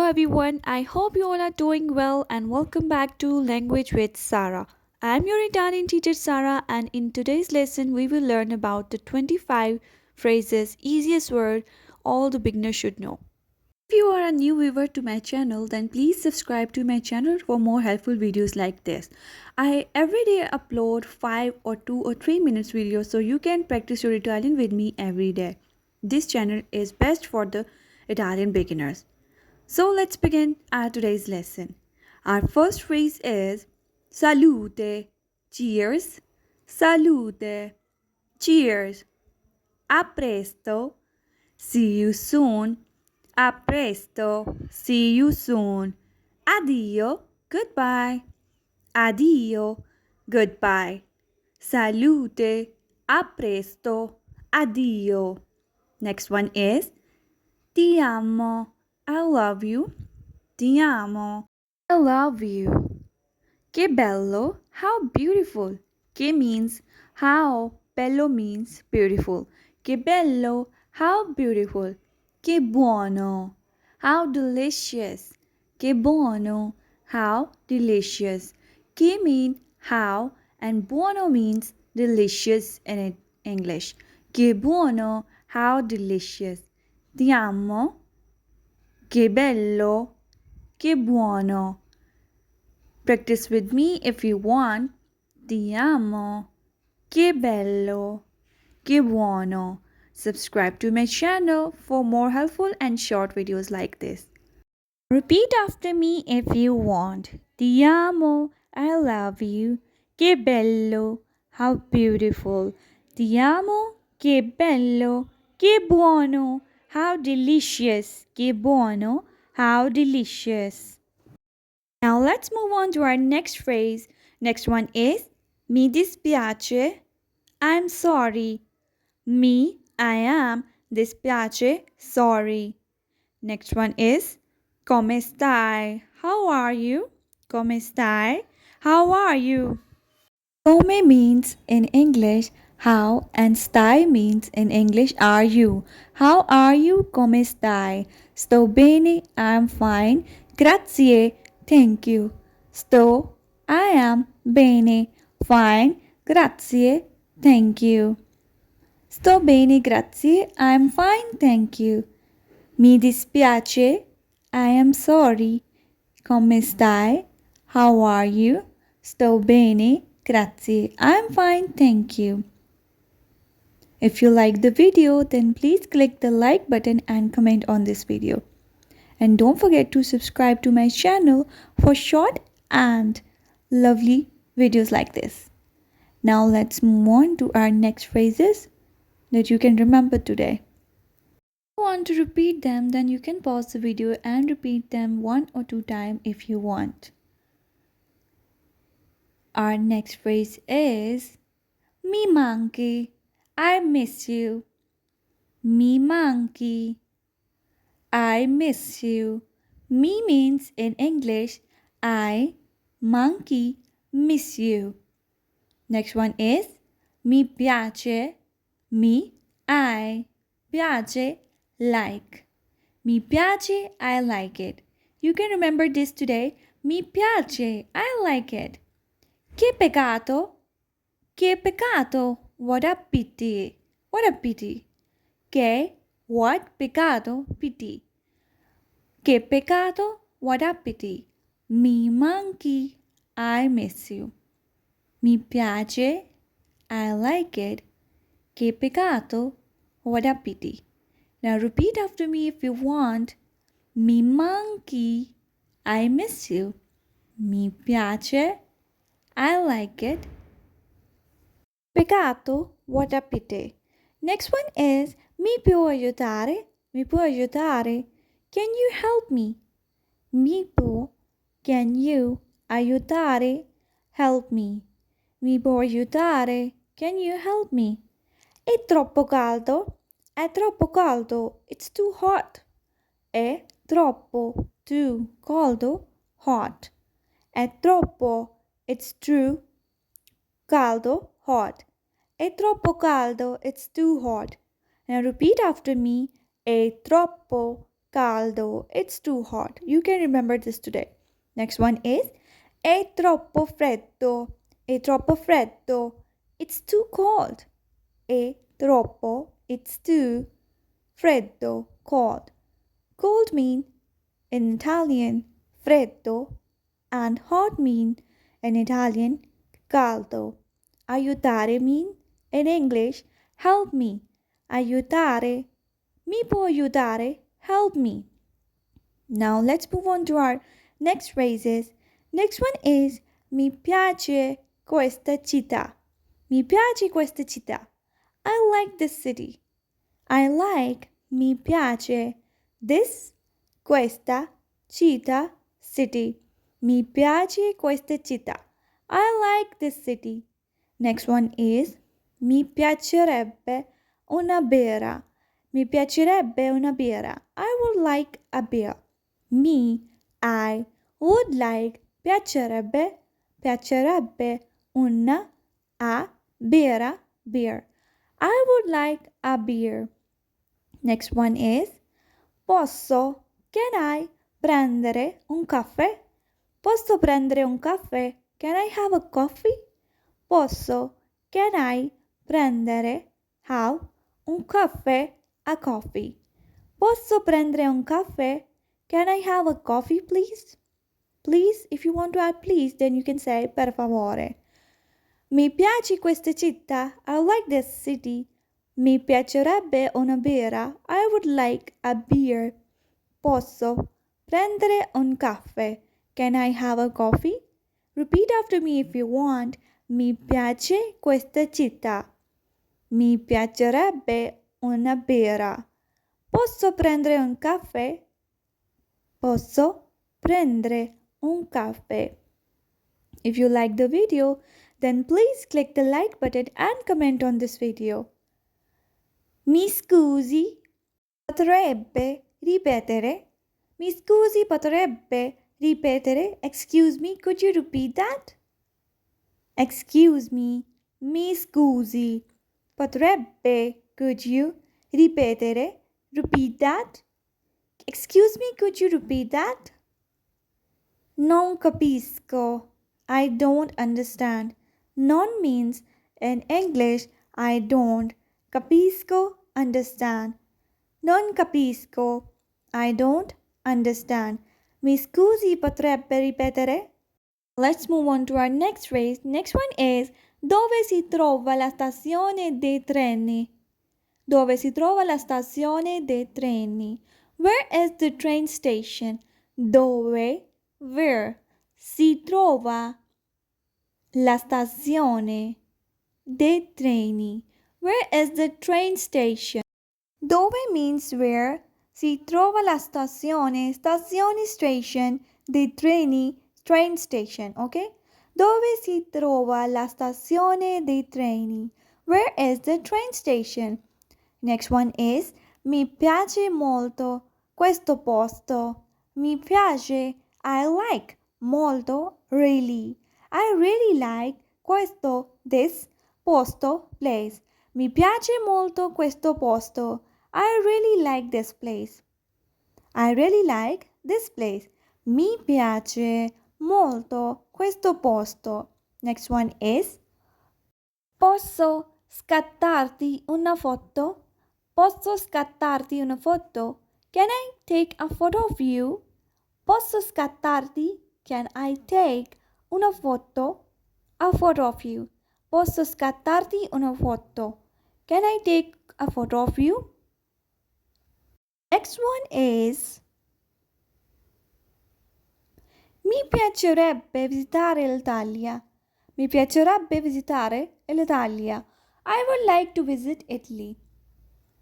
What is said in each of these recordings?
everyone. I hope you all are doing well and welcome back to Language with Sarah. I'm your Italian teacher Sarah, and in today's lesson we will learn about the 25 phrases easiest word all the beginners should know. If you are a new viewer to my channel, then please subscribe to my channel for more helpful videos like this. I every day upload 5 or 2 or 3 minutes videos so you can practice your Italian with me every day. This channel is best for the Italian beginners. So let's begin our today's lesson. Our first phrase is salute. Cheers. Salute. Cheers. A presto. See you soon. A presto. See you soon. Addio. Goodbye. Addio. Goodbye. Salute. A presto. Addio. Next one is ti amo. I love you. Ti amo. I love you. Che bello. How beautiful. Che means how. Bello means beautiful. Che bello. How beautiful. Che buono. How delicious. Che buono. How delicious. Che means how and buono means delicious in English. Che buono. How delicious. Ti amo. Che bello. Che buono. Practice with me if you want. Ti amo. Che bello. Che buono. Subscribe to my channel for more helpful and short videos like this. Repeat after me if you want. Ti amo. I love you. Che bello. How beautiful. Ti amo. Che bello. Che buono. How delicious. Che buono. How delicious. Now let's move on to our next phrase. Next one is mi dispiace. I'm sorry. I am dispiace, sorry. Next one is come stai? How are you? Come stai? How are you? Come means in English how and stai means in English are you. How are you? Come stai? Sto bene, I'm fine. Grazie, thank you. Sto, I am bene, fine. Grazie, thank you. Sto bene, grazie, I'm fine, thank you. Mi dispiace, I am sorry. Come stai? How are you? Sto bene, grazie. I'm fine, thank you. If you like the video, then please click the like button and comment on this video. And don't forget to subscribe to my channel for short and lovely videos like this. Now let's move on to our next phrases that you can remember today. If you want to repeat them, then you can pause the video and repeat them 1 or 2 times if you want. Our next phrase is mi manchi. I miss you. Mi manchi. I miss you. Mi means in English I, monkey, miss you. Next one is mi piace. Mi, I, piace, like. Mi piace, I like it. You can remember this today. Mi piace, I like it. Che peccato. Che peccato. What a pity. What a pity. Che, what, peccato, pity. Che peccato, what a pity. Mi manchi, I miss you. Mi piace, I like it. Che peccato, what a pity. Now repeat after me if you want. Mi manchi, I miss you. Mi piace, I like it. Peccato, what a pity. Next one is mi può aiutare? Mi può aiutare? Can you help me? Mi può, can you aiutare? Help me. Mi può aiutare? Can you help me? È troppo caldo. È troppo caldo. It's too hot. È troppo, too, caldo, hot. È troppo, it's true, caldo, hot. È troppo caldo, it's too hot. Now repeat after me. È troppo, caldo. It's too hot. You can remember this today. Next one is è troppo freddo. È troppo freddo. It's too cold. È troppo. It's too. Freddo. Cold. Cold mean in Italian freddo and hot mean in Italian caldo. Aiutare mean in English help me. Aiutare. Mi può aiutare? Help me. Now let's move on to our next phrases. Next one is mi piace questa città. Mi piace questa città. I like this city. I like, mi piace, this, questa, città, city. Mi piace questa città. I like this city. Next one is mi piacerebbe una birra. Mi piacerebbe una birra. I would like a beer. Me, I would like, piacerebbe una, a, birra, beer. I would like a beer. Next one is posso, can I prendere un caffè? Posso prendere un caffè? Can I have a coffee? Posso, can I prendere, have, un caffè, a coffee? Posso prendere un caffè? Can I have a coffee, please? Please, if you want to add please, then you can say per favore. Mi piace questa città. I like this city. Mi piacerebbe una birra. I would like a beer. Posso prendere un caffè. Can I have a coffee? Repeat after me if you want. Mi piace questa città. Mi piacerebbe una birra. Posso prendere un caffè? Posso prendere un caffè. If you like the video, then please click the like button and comment on this video. Mi scusi, potrebbe ripetere? Mi scusi, potrebbe ripetere? Excuse me, could you repeat that? Excuse me, mi scusi, potrebbe, could you ripetere? Repeat that. Excuse me, could you repeat that? Non capisco. I don't understand. Non means in English I don't. Capisco, understand. Non capisco. I don't understand. Mi scusi, potrebbe ripetere? Let's move on to our next phrase. Next one is dove si trova la stazione dei treni? Dove si trova la stazione dei treni? Where is the train station? Dove, where, si trova la stazione dei treni. Where is the train station? Dove means where. Si trova la stazione. Stazione station. Dei treni. Train station. Okay? Dove si trova la stazione dei treni? Where is the train station? Next one is mi piace molto questo posto. Mi piace. I like. Molto. Really. I really like questo, this, posto, place. Mi piace molto questo posto. I really like this place. I really like this place. Mi piace molto questo posto. Next one is posso scattarti una foto? Posso scattarti una foto? Can I take a photo of you? Posso scattarti? Can I take una foto? A photo of you. Posso scattarti una foto? Can I take a photo of you? Next one is mi piacerebbe visitare l'Italia. Mi piacerebbe visitare l'Italia. I would like to visit Italy.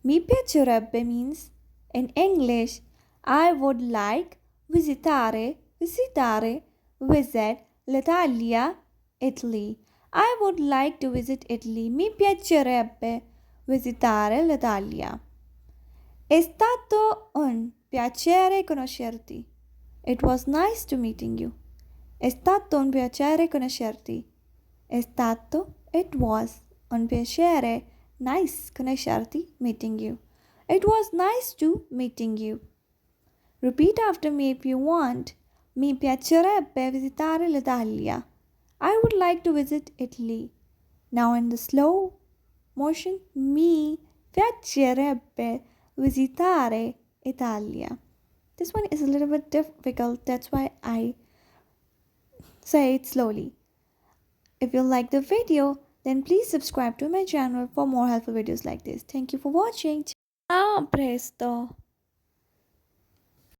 Mi piacerebbe means in English I would like visitare, visit l'Italia, Italy. I would like to visit Italy. Mi piacerebbe visitare l'Italia. È stato un piacere conoscerti. It was nice to meeting you. È stato un piacere conoscerti. È stato, it was, un piacere, nice conoscerti, meeting you. It was nice to meeting you. Repeat after me if you want. Mi piacerebbe visitare l'Italia. I would like to visit Italy. Now in the slow motion, mi piacerebbe visitare Italia. This one is a little bit difficult, that's why I say it slowly. If you like the video, then please subscribe to my channel for more helpful videos like this. Thank you for watching. A presto!